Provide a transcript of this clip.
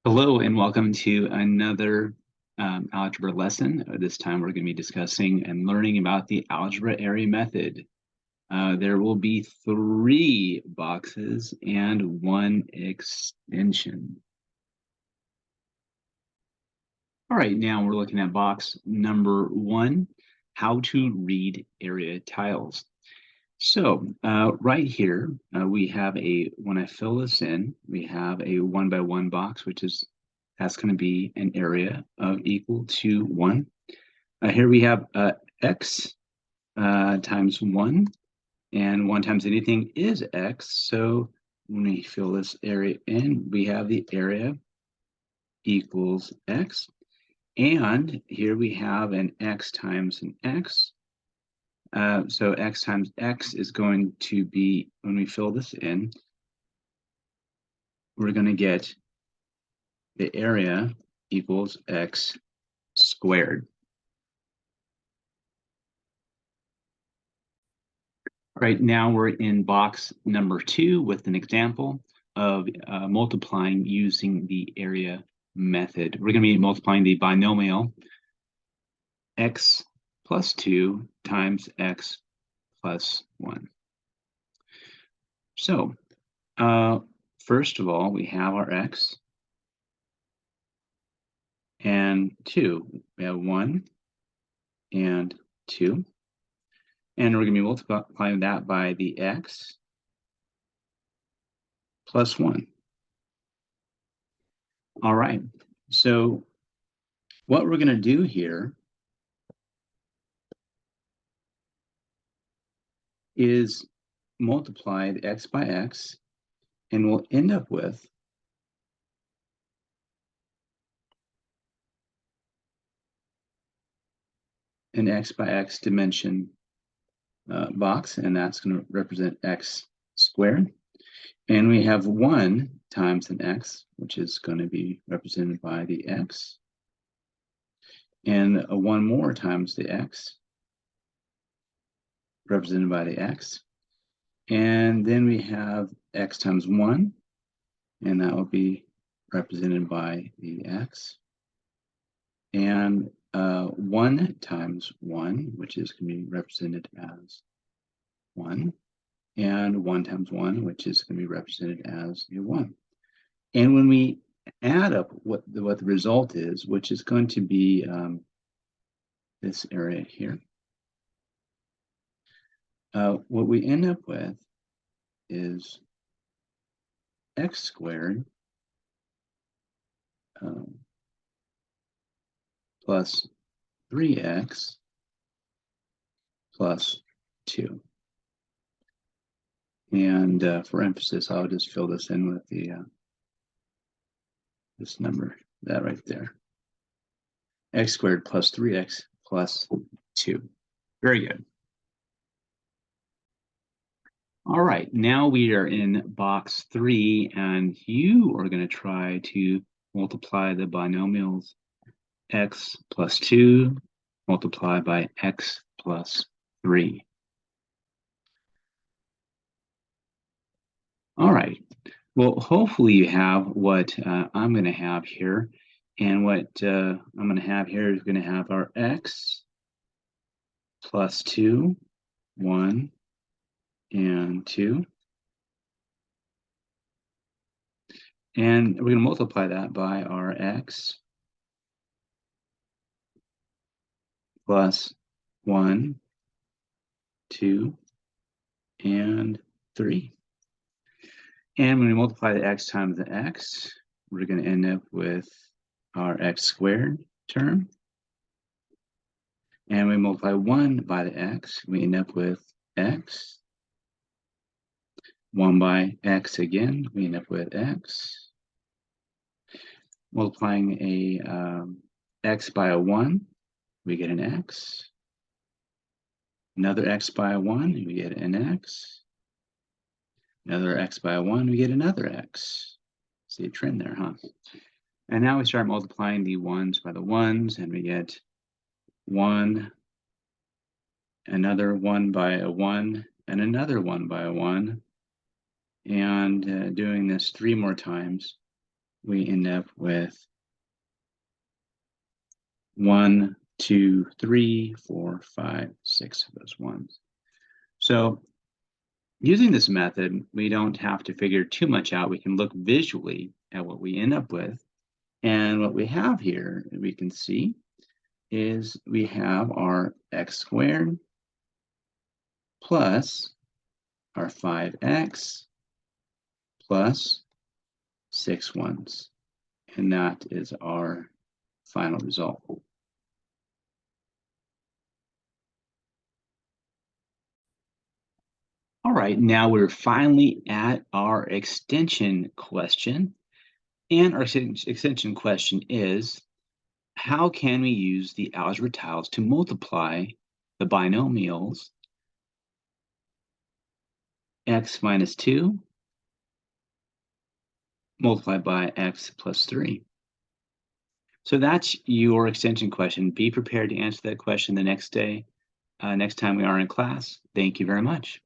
Hello and welcome to another algebra lesson. This time we're going to be discussing and learning about the algebra area method. There will be 3 boxes and 1 extension. All right, now we're looking at box number 1, how to read area tiles. So right here, we have when I fill this in, we have a 1 by 1 box, that's going to be an area of equal to 1. Here we have x times 1, and 1 times anything is x. So when we fill this area in, we have the area equals x. And here we have an x times an x. So x times x is going to be, when we fill this in, we're going to get the area equals x squared. Right now we're in box number 2 with an example of multiplying using the area method. We're going to be multiplying the binomial x plus 2 times x plus 1. So first of all, we have our x and 2. We have 1 and 2. And we're going to be multiplying that by the x plus 1. All right, so what we're going to do here is multiply the x by x, and we'll end up with an x by x dimension box, and that's going to represent x squared. And we have 1 times an x, which is going to be represented by the x, and 1 more times the x, represented by the x. And then we have x times 1, and that will be represented by the x. And 1 times 1, which is going to be represented as 1. And 1 times 1, which is going to be represented as a 1. And when we add up what the result is, which is going to be this area here, what we end up with is x squared plus 3x plus 2. And for emphasis, I'll just fill this in with the this number, that right there. X squared plus 3x plus 2. Very good. All right, now we are in box 3, and you are going to try to multiply the binomials x plus 2 multiplied by x plus 3. All right, well, hopefully you have what I'm going to have here. And what I'm going to have here is going to have our x plus 2, 1, and 2. And we're going to multiply that by our x plus 1, 2, and 3. And when we multiply the x times the x, we're going to end up with our x squared term. And we multiply 1 by the x, we end up with x. 1 by x again, we end up with x. Multiplying a x by a 1, we get an x. Another x by a 1, we get an x. Another x by a 1, we get another x. See a trend there, huh? And now we start multiplying the 1s by the 1s, and we get 1, another 1 by a 1, and another 1 by a 1. And doing this 3 more times, we end up with 1, 2, 3, 4, 5, 6 of those ones. So using this method, we don't have to figure too much out. We can look visually at what we end up with. And what we have here, we can see, is we have our x squared plus our 5x plus 6 ones. And that is our final result. All right, now we're finally at our extension question. And our extension question is, how can we use the algebra tiles to multiply the binomials x minus 2 multiplied by x plus 3? So that's your extension question. Be prepared to answer that question the next day, next time we are in class. Thank you very much.